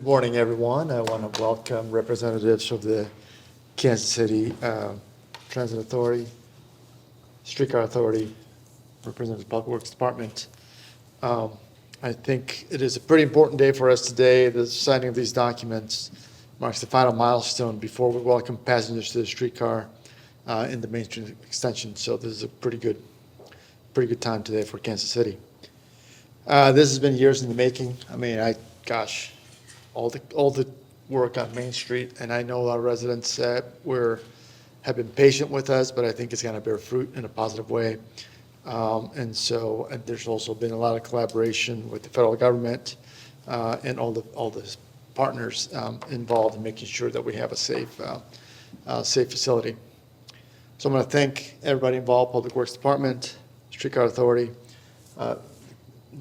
Morning, everyone. I want to welcome representatives of the Kansas City Transit Authority, Streetcar Authority, representatives of the Public Works Department. I think it is a pretty important day for us today. The signing of these documents marks the final milestone before we welcome passengers to the streetcar in the Main Street extension. So this is a pretty good time today for Kansas City. This has been years in the making. I mean, all the work on Main Street, and I know our residents have been patient with us, but I think it's going to bear fruit in a positive way. And there's also been a lot of collaboration with the federal government and all the partners involved in making sure that we have a safe facility. So I'm going to thank everybody involved, Public Works Department, Streetcar Authority,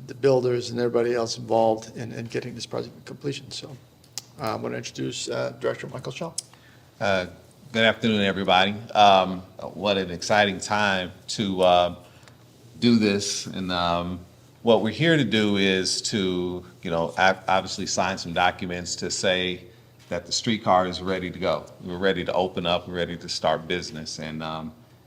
the builders, and everybody else involved in getting this project to completion. So I'm going to introduce Director Michael Shaw. Good afternoon, everybody. What an exciting time to do this. And what we're here to do is to, obviously sign some documents to say that the streetcar is ready to go. We're ready to open up, we're ready to start business.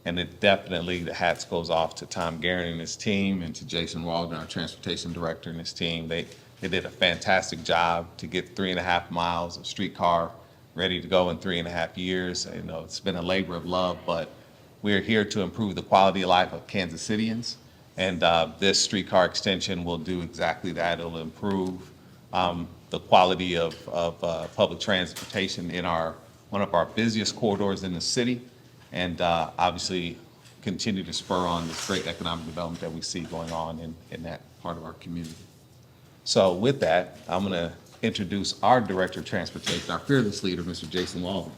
And it definitely, the hats goes off to Tom Guerin and his team and to Jason Waldron, our transportation director, and his team. They did a fantastic job to get 3.5 miles of streetcar ready to go in 3.5 years. It's been a labor of love, but we're here to improve the quality of life of Kansas Cityans. And this streetcar extension will do exactly that. It'll improve the quality of public transportation in one of our busiest corridors in the city, and obviously continue to spur on this great economic development that we see going on in that part of our community. So with that, I'm going to introduce our Director of Transportation, our fearless leader, Mr. Jason Waldron.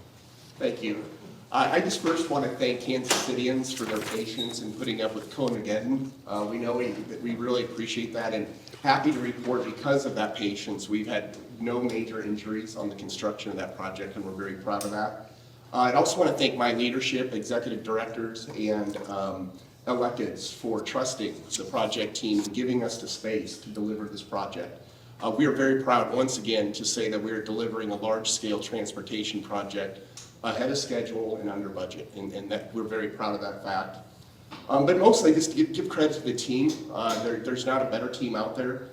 Thank you. I just first want to thank Kansas Cityans for their patience in putting up with Conageddon. We know that we really appreciate that, and happy to report because of that patience, we've had no major injuries on the construction of that project, and we're very proud of that. I'd also want to thank my leadership, executive directors, and electeds for trusting the project team and giving us the space to deliver this project. We are very proud, once again, to say that we are delivering a large-scale transportation project ahead of schedule and under budget, and that we're very proud of that fact. But mostly, just give credit to the team. There's not a better team out there.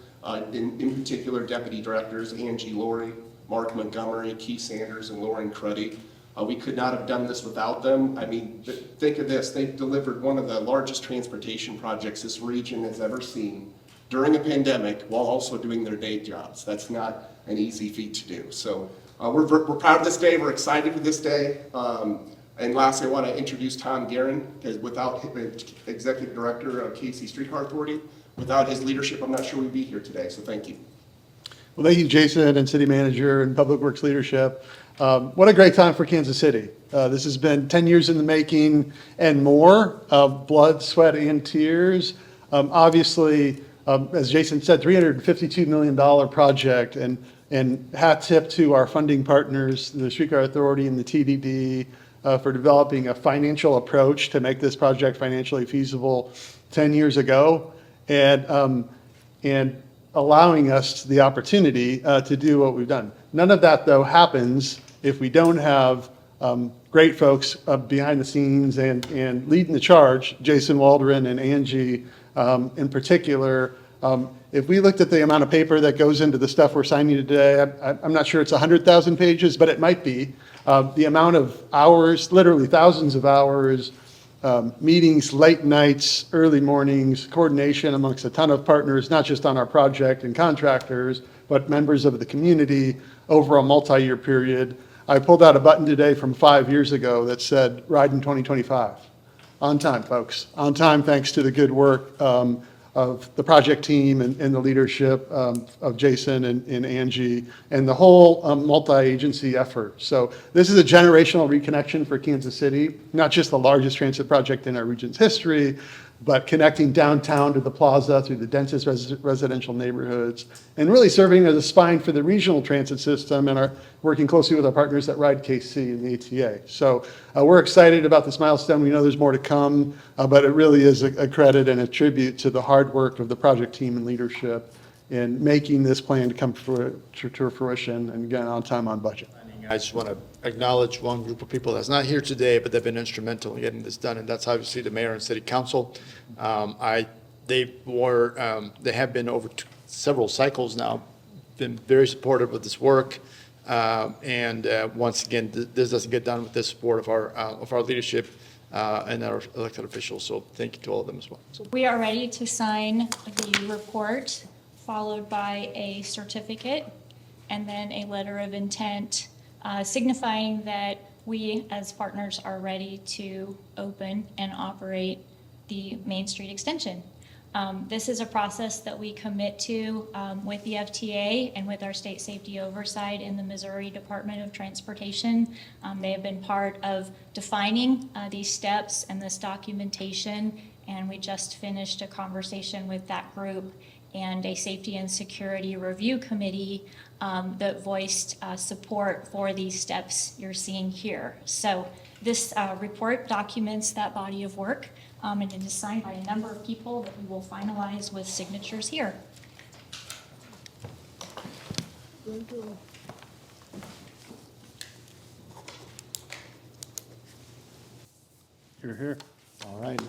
In particular, Deputy Directors Angie Laurie, Mark Montgomery, Keith Sanders, and Lauren Cruddy. We could not have done this without them. I mean, think of this. They've delivered one of the largest transportation projects this region has ever seen during a pandemic while also doing their day jobs. That's not an easy feat to do. So we're proud of this day. We're excited for this day. And lastly, I want to introduce Tom Guerin, because without Executive Director of KC Streetcar Authority, without his leadership, I'm not sure we'd be here today. So thank you. Well, thank you, Jason, and City Manager and Public Works leadership. What a great time for Kansas City. This has been 10 years in the making and more of blood, sweat, and tears. Obviously, as Jason said, $352 million project, and hat tip to our funding partners, the Streetcar Authority and the TDD, for developing a financial approach to make this project financially feasible 10 years ago, and allowing us the opportunity to do what we've done. None of that, though, happens if we don't have great folks behind the scenes and leading the charge, Jason Waldron and Angie in particular. If we looked at the amount of paper that goes into the stuff we're signing today, I'm not sure it's 100,000 pages, but it might be. The amount of hours, literally thousands of hours, meetings, late nights, early mornings, coordination amongst a ton of partners, not just on our project and contractors, but members of the community over a multi-year period. I pulled out a button today from 5 years ago that said, "Ride in 2025." On time, folks. On time, thanks to the good work of the project team and the leadership of Jason and Angie and the whole multi-agency effort. So this is a generational reconnection for Kansas City, not just the largest transit project in our region's history, but connecting downtown to the plaza through the densest residential neighborhoods, and really serving as a spine for the regional transit system, and are working closely with our partners at Ride KC and the ATA. So we're excited about this milestone. We know there's more to come, but it really is a credit and a tribute to the hard work of the project team and leadership in making this plan come to fruition, and again, on time, on budget. I just want to acknowledge one group of people that's not here today, but they've been instrumental in getting this done, and that's obviously the mayor and city council. They have been over several cycles now, been very supportive of this work. Once again, this doesn't get done with the support of our leadership and our elected officials. So thank you to all of them as well. So, We are ready to sign the report, followed by a certificate, and then a letter of intent signifying that we, as partners, are ready to open and operate the Main Street extension. This is a process that we commit to with the FTA and with our state safety oversight in the Missouri Department of Transportation. They have been part of defining these steps and this documentation, and we just finished a conversation with that group and a safety and security review committee that voiced support for these steps you're seeing here. So this report documents that body of work, and it is signed by a number of people that we will finalize with signatures here. You're here. all right.